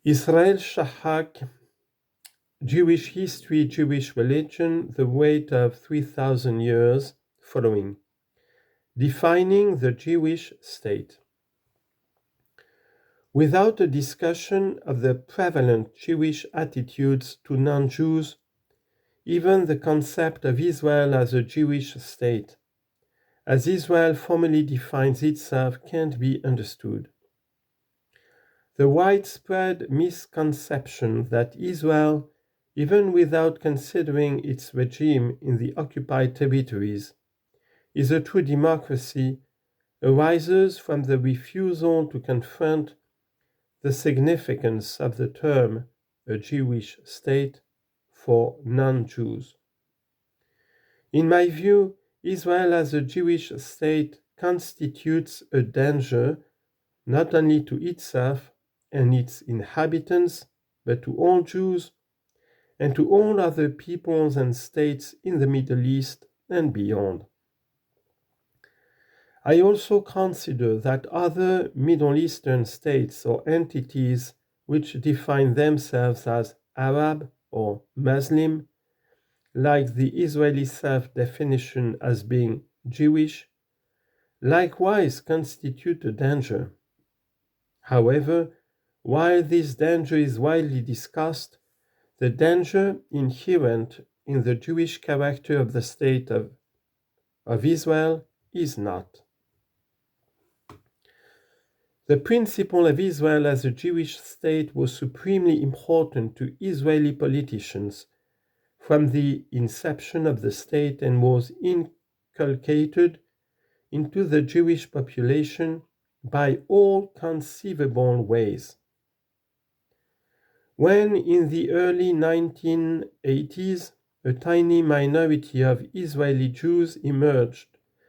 Israel SHAHAK, Jewish History, Jewish Religion, the Weight of 3,000 Years, following. Defining the Jewish State. Without a discussion of the prevalent Jewish attitudes to non-Jews, even the concept of Israel as a Jewish state, as Israel formally defines itself, can't be understood. The widespread misconception that Israel, even without considering its regime in the occupied territories, is a true democracy arises from the refusal to confront the significance of the term a Jewish state for non-Jews. In my view, Israel as a Jewish state constitutes a danger not only to itself and its inhabitants, but to all Jews and to all other peoples and states in the Middle East and beyond. I also consider that other Middle Eastern states or entities which define themselves as Arab or Muslim, like the Israeli self-definition as being Jewish, likewise constitute a danger. However, while this danger is widely discussed, the danger inherent in the Jewish character of the state of Israel is not. The principle of Israel as a Jewish state was supremely important to Israeli politicians from the inception of the state and was inculcated into the Jewish population by all conceivable ways. When in the early 1980s a tiny minority of Israeli Jews emerged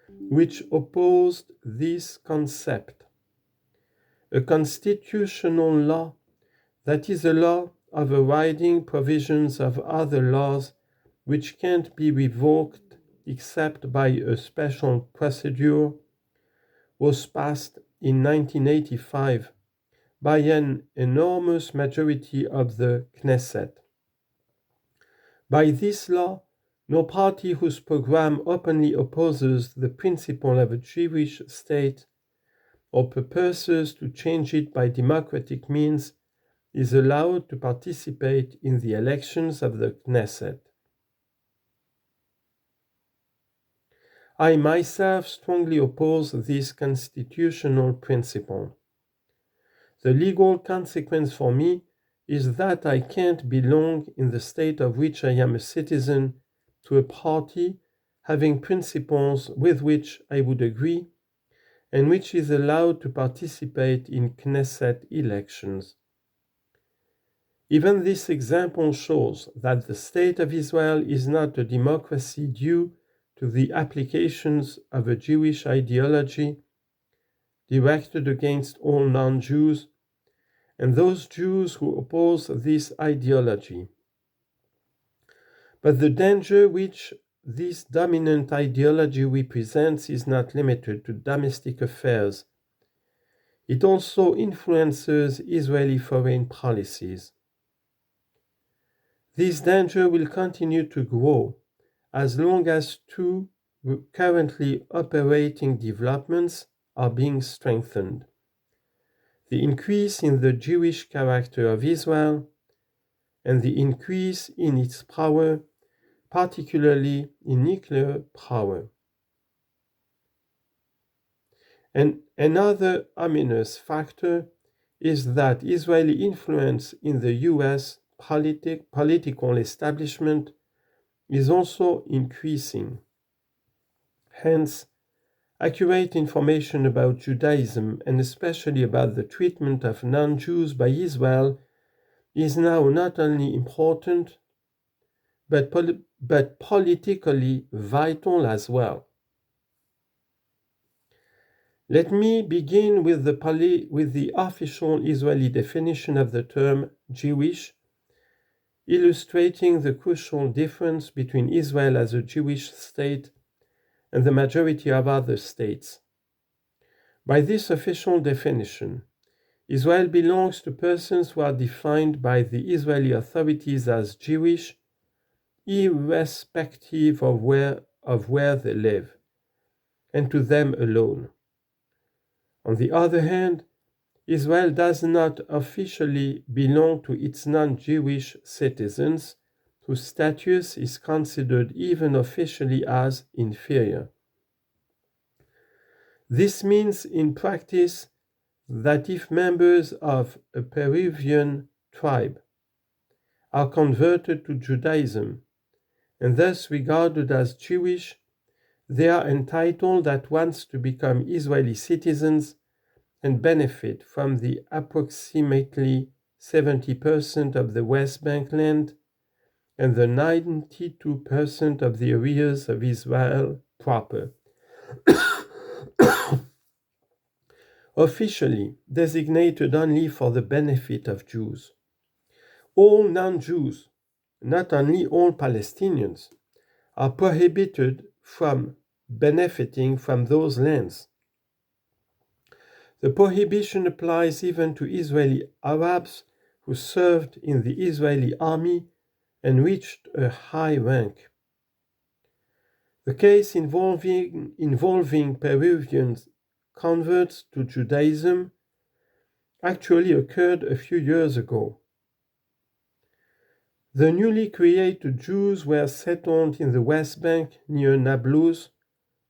which opposed this concept, a constitutional law, that is a law overriding provisions of other laws which can't be revoked except by a special procedure, was passed in 1985 by an enormous majority of the Knesset. By this law, no party whose program openly opposes the principle of a Jewish state or purposes to change it by democratic means is allowed to participate in the elections of the Knesset. I myself strongly oppose this constitutional principle. The legal consequence for me is that I can't belong in the state of which I am a citizen to a party having principles with which I would agree and which is allowed to participate in Knesset elections. Even this example shows that the state of Israel is not a democracy due to the applications of a Jewish ideology directed against all non-Jews and those Jews who oppose this ideology. But the danger which this dominant ideology represents is not limited to domestic affairs. It also influences Israeli foreign policies. This danger will continue to grow as long as two currently operating developments are being strengthened: the increase in the Jewish character of Israel and the increase in its power, particularly in nuclear power. And another ominous factor is that Israeli influence in the US political establishment is also increasing. Hence, accurate information about Judaism and especially about the treatment of non-Jews by Israel is now not only important but politically vital as well. Let me begin with the official Israeli definition of the term Jewish, illustrating the crucial difference between Israel as a Jewish state and the majority of other states. By this official definition, Israel belongs to persons who are defined by the Israeli authorities as Jewish, irrespective of where they live, and to them alone. On the other hand, Israel does not officially belong to its non-Jewish citizens, whose status is considered even officially as inferior. This means in practice that if members of a Peruvian tribe are converted to Judaism and thus regarded as Jewish, they are entitled at once to become Israeli citizens and benefit from the approximately 70% of the West Bank land and the 92% of the areas of Israel proper. Officially designated only for the benefit of Jews. All non-Jews, not only all Palestinians, are prohibited from benefiting from those lands. The prohibition applies even to Israeli Arabs who served in the Israeli army and reached a high rank. The case involving Peruvian converts to Judaism actually occurred a few years ago. The newly created Jews were settled in the West Bank near Nablus,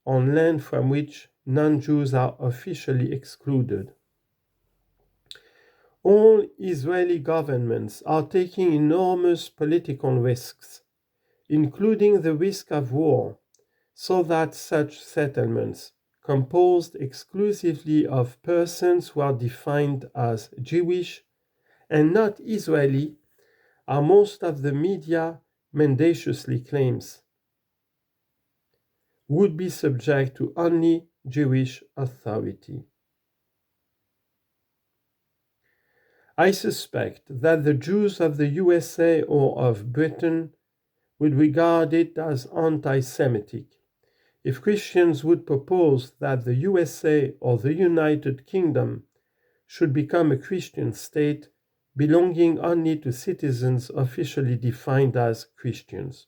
on land from which non-Jews are officially excluded. All Israeli governments are taking enormous political risks, including the risk of war, so that such settlements, composed exclusively of persons who are defined as Jewish and not Israeli, are most of the media mendaciously claims, would be subject to only Jewish authority. I suspect that the Jews of the USA or of Britain would regard it as anti-Semitic if Christians would propose that the USA or the United Kingdom should become a Christian state belonging only to citizens officially defined as Christians.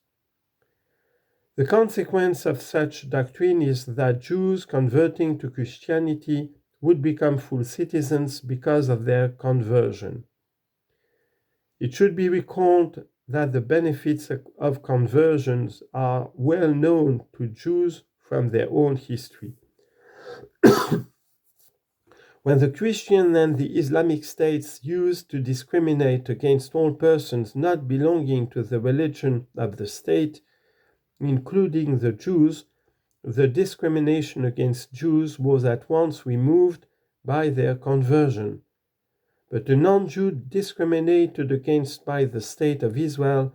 The consequence of such doctrine is that Jews converting to Christianity would become full citizens because of their conversion. It should be recalled that the benefits of conversions are well known to Jews from their own history. When the Christian and the Islamic states used to discriminate against all persons not belonging to the religion of the state, including the Jews, the discrimination against Jews was at once removed by their conversion. But a non-Jew discriminated against by the State of Israel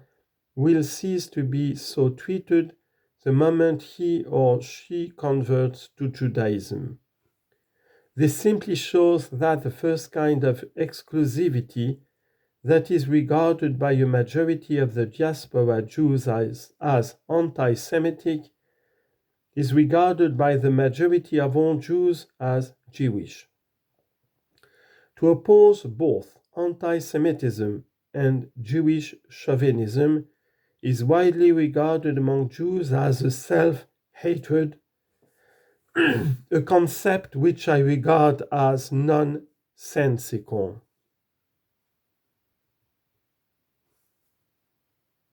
will cease to be so treated the moment he or she converts to Judaism. This simply shows that the first kind of exclusivity that is regarded by a majority of the diaspora Jews as anti-Semitic is regarded by the majority of all Jews as Jewish. To oppose both anti-Semitism and Jewish chauvinism is widely regarded among Jews as a self-hatred, a concept which I regard as nonsensical.